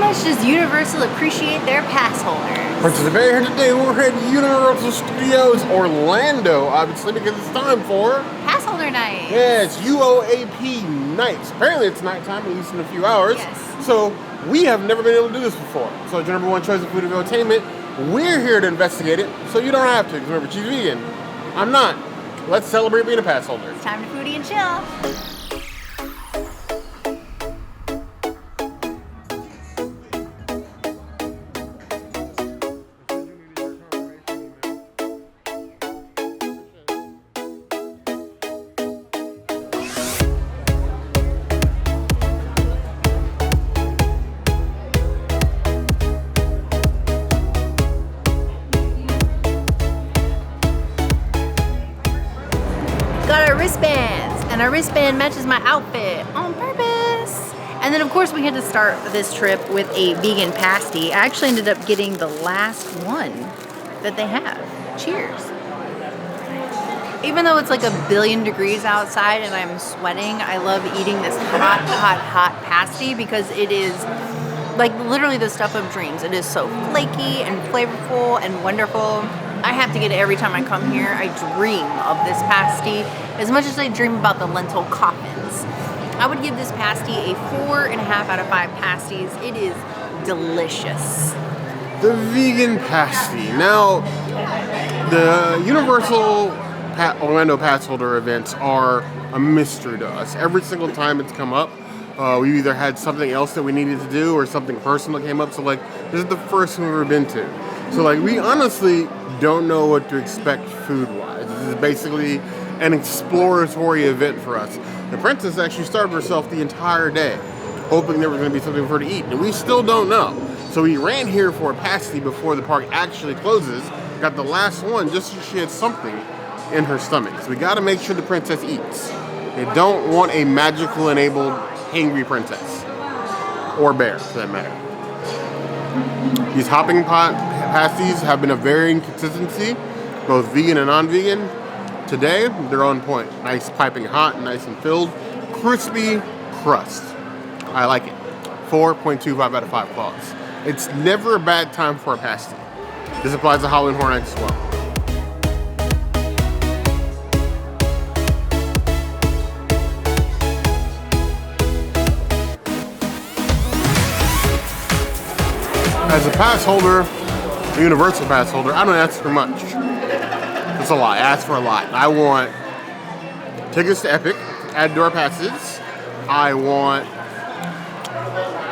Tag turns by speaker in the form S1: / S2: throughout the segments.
S1: let's just universal appreciate their pass holders.
S2: Princess Bear here today. We're at Universal Studios Orlando, obviously, because it's time for
S1: pass holder night.
S2: Yeah, it's UOAP nights. Apparently it's nighttime, at least in a few hours.
S1: Yes.
S2: So we have never been able to do this before. So it's your number one choice of food of entertainment. We're here to investigate it, so you don't have to. Because remember, she's vegan. I'm not. Let's celebrate being a pass holder.
S1: It's time to foodie and chill. Got our wristbands, and our wristband matches my outfit on purpose. And then of course we had to start this trip with a vegan pasty. I actually ended up getting the last one that they have. Cheers. Even though it's like 1,000,000,000 degrees outside and I'm sweating, I love eating this hot, hot, hot pasty because it is like literally the stuff of dreams. It is so flaky and flavorful and wonderful. I have to get it every time I come here. I dream of this pasty as much as I dream about the lentil coffins. I would give this pasty a 4.5 out of 5 pasties. It is delicious.
S2: The vegan pasty. Now, the Universal Orlando pass holder events are a mystery to us. Every single time it's come up, we either had something else that we needed to do or something personal came up. So like, this is the first one we've ever been to. So like, we honestly don't know what to expect food-wise. This is basically an exploratory event for us. The princess actually starved herself the entire day, hoping there was going to be something for her to eat, and we still don't know. So we ran here for a pasty before the park actually closes, got the last one just so she had something in her stomach. So we got to make sure the princess eats. They don't want a magical enabled hangry princess, or bear for that matter. These hopping pot pasties have been of varying consistency, both vegan and non-vegan. Today, they're on point. Nice piping hot, nice and filled. Crispy crust. I like it. 4.25 out of 5 claws. It's never a bad time for a pasty. This applies to Halloween Horror Nights as well. As a pass holder, a universal pass holder, I don't ask for much. It's a lot. I ask for a lot. I want tickets to Epic, add door passes. I want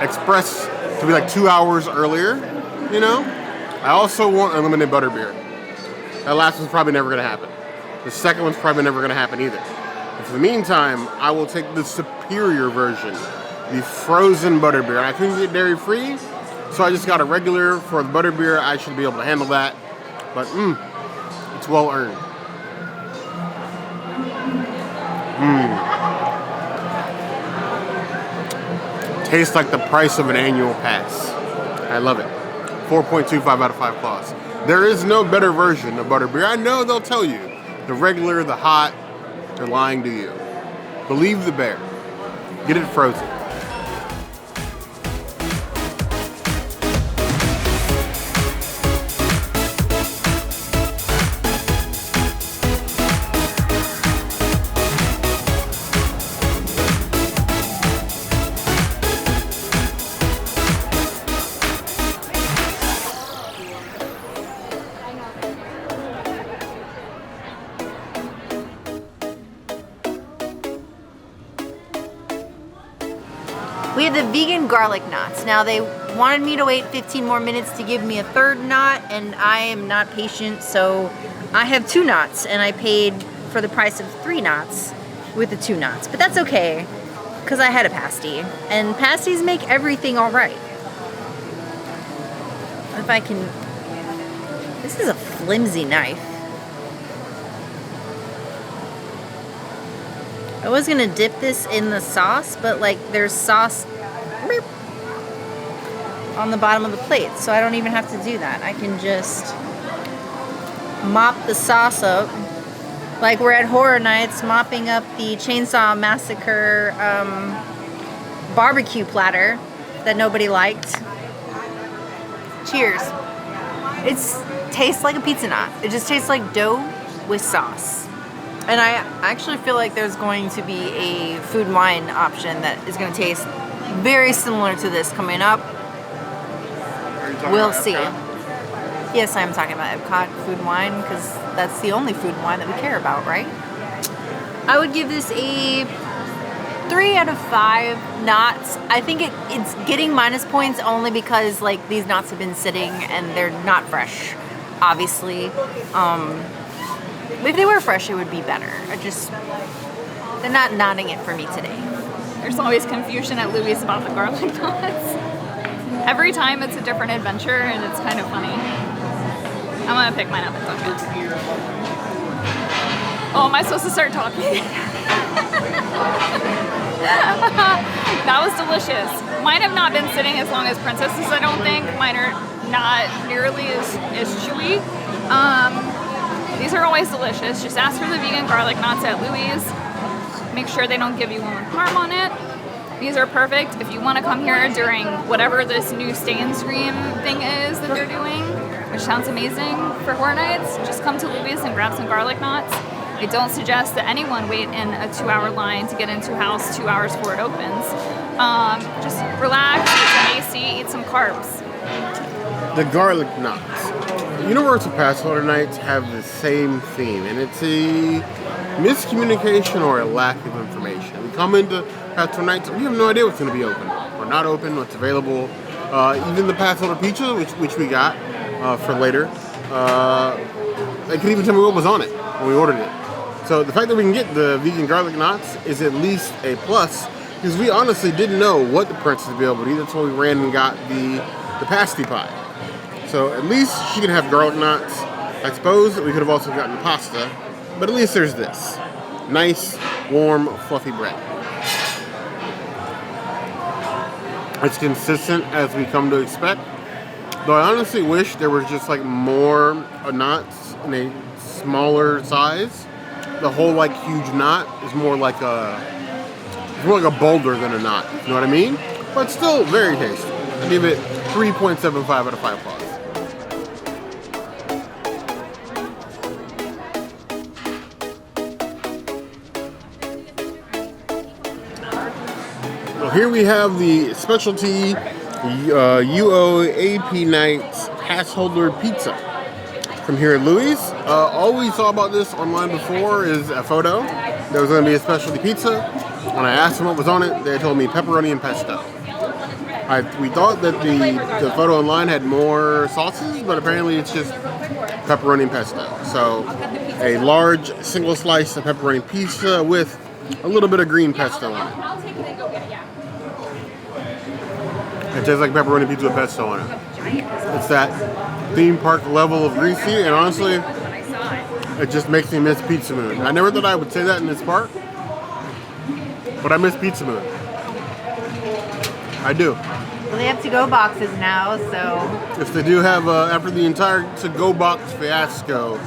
S2: Express to be like 2 hours earlier, you know? I also want unlimited Butterbeer. That last one's probably never going to happen. The second one's probably never going to happen either. And for the meantime, I will take the superior version, the frozen Butterbeer. I couldn't get dairy-free, so I just got a regular for the Butterbeer. I should be able to handle that. But, it's well earned. Tastes like the price of an annual pass. I love it. 4.25 out of 5 claws. There is no better version of Butterbeer. I know they'll tell you. The regular, the hot, they're lying to you. Believe the bear. Get it frozen.
S1: We have the vegan garlic knots. Now they wanted me to wait 15 more minutes to give me a third knot, and I am not patient, so I have 2 knots, and I paid for the price of 3 knots with the 2 knots. But that's okay, because I had a pasty, and pasties make everything all right. If I can, this is a flimsy knife. I was gonna dip this in the sauce, but like there's sauce on the bottom of the plate, so I don't even have to do that. I can just mop the sauce up like we're at Horror Nights mopping up the Chainsaw Massacre barbecue platter that nobody liked. Cheers. It tastes like a pizza knot. It just tastes like dough with sauce. And I actually feel like there's going to be a food and wine option that is going to taste very similar to this coming up. We'll see. Yes, I'm talking about Epcot food and wine because that's the only food and wine that we care about, right? I would give this a 3 out of 5 knots. I think it's getting minus points only because like these knots have been sitting and they're not fresh, obviously. If they were fresh, it would be better. They're not knotting it for me today.
S3: There's always confusion at Louis about the garlic knots. Every time it's a different adventure and it's kind of funny. I'm gonna pick mine up. It's okay. Oh, am I supposed to start talking? That was delicious. Mine have not been sitting as long as Princess's, I don't think. Mine are not nearly as chewy. These are always delicious. Just ask for the vegan garlic knots at Louis'. Make sure they don't give you one with parm on it. These are perfect if you want to come here during whatever this new Stay and Scream thing is that they're doing, which sounds amazing for Horror Nights. Just come to Louis' and grab some garlic knots. I don't suggest that anyone wait in a 2-hour line to get into house 2 hours before it opens. Just relax, eat some AC, eat some carbs.
S2: The garlic knots. Universal Passholder nights have the same theme, and it's a miscommunication or a lack of information. We come into Passholder nights, we have no idea what's going to be open or not open, what's available. Even the Passholder pizza, which we got for later, they couldn't even tell me what was on it when we ordered it. So the fact that we can get the vegan garlic knots is at least a plus, because we honestly didn't know what the princess would be able to eat. That's why we ran and got the pasty pie. So at least she can have garlic knots. I suppose that we could have also gotten pasta, but at least there's this. Nice, warm, fluffy bread. It's consistent as we come to expect. Though I honestly wish there was just like more knots in a smaller size. The whole like huge knot is more like a boulder than a knot. You know what I mean? But still very tasty. I give it 3.75 out of 5 plus. Well, here we have the specialty OUAP Nights Passholder Pizza from here at Louis'. All we saw about this online before is a photo. There was going to be a specialty pizza. When I asked them what was on it, they told me pepperoni and pesto. We thought that the photo online had more sauces, but apparently it's just pepperoni and pesto. So a large single slice of pepperoni pizza with a little bit of green pesto on it. It tastes like pepperoni pizza with pesto on it. It's that theme park level of greasy, and honestly, it just makes me miss Pizza Moon. I never thought I would say that in this park, but I miss Pizza Moon. I do.
S1: Well, they have to-go boxes now, so...
S2: Yes, they do have, after the entire to-go box fiasco,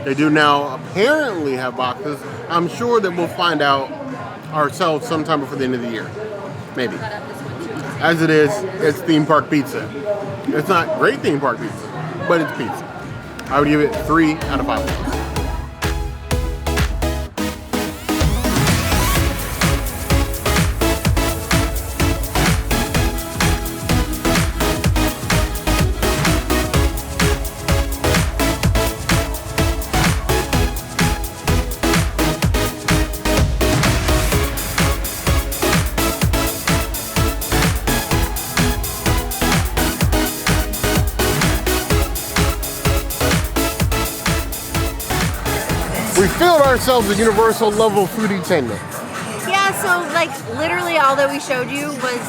S2: they do now apparently have boxes. I'm sure that we'll find out ourselves sometime before the end of the year. Maybe. As it is, it's theme park pizza. It's not great theme park pizza, but it's pizza. I would give it 3 out of 5 points. We filled ourselves a universal level foodie-tainment.
S1: Yeah, so like literally all that we showed you was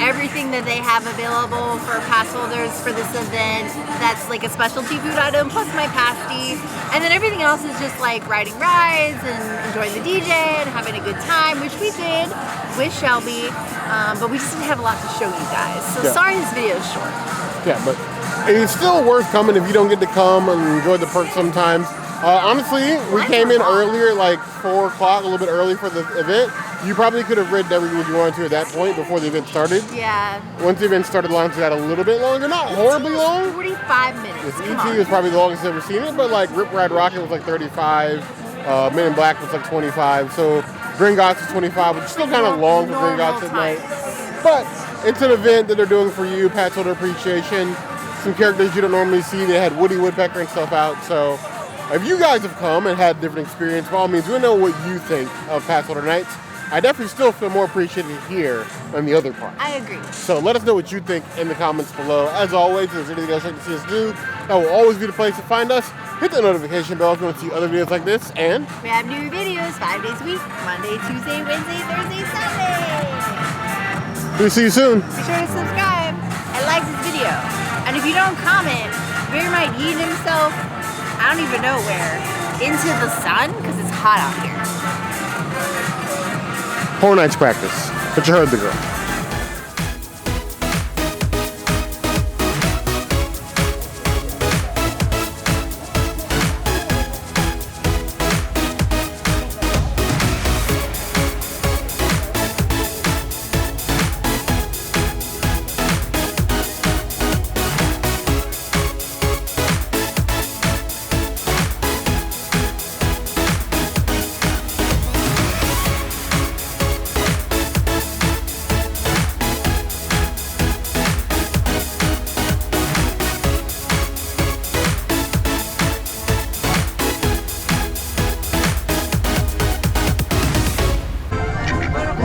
S1: everything that they have available for pass holders for this event. That's like a specialty food item, plus my pasty. And then everything else is just like riding rides and enjoying the DJ and having a good time, which we did with Shelby. But we just didn't have a lot to show you guys. So
S2: Yeah.
S1: Sorry this video is short.
S2: Yeah, but it's still worth coming if you don't get to come and enjoy the perks sometimes. Honestly, we came in earlier, like 4 o'clock, a little bit early for the event, You probably could have ridden everything you wanted to at that point before the event started.
S1: Yeah.
S2: Once the event started, lines got a little bit longer, not horribly long.
S1: 45 minutes.
S2: This
S1: Come
S2: ET
S1: on.
S2: was probably the longest I've ever seen it, but like Rip Ride Rocket was like 35, Men in Black was like 25, so Gringotts was 25, which is still kind of long for Gringotts at night. But it's an event that they're doing for you, Passholder appreciation. Some characters you don't normally see. They had Woody Woodpecker and stuff out, so if you guys have come and had a different experience, by all means, we want to know what you think of Passholder nights. I definitely still feel more appreciated here than the other part.
S1: I agree.
S2: So let us know what you think in the comments below. As always, if there's anything else you'd like to see us do, that will always be the place to find us. Hit the notification bell if you want to see other videos like this, and
S1: We have new videos 5 days a week, Monday, Tuesday, Wednesday, Thursday, Sunday.
S2: we'll see you soon.
S1: Be sure to subscribe and like this video. And if you don't comment, Bear might eat himself, I don't even know where, into the sun, because it's hot out here.
S2: Horror Nights practice, but you heard the girl.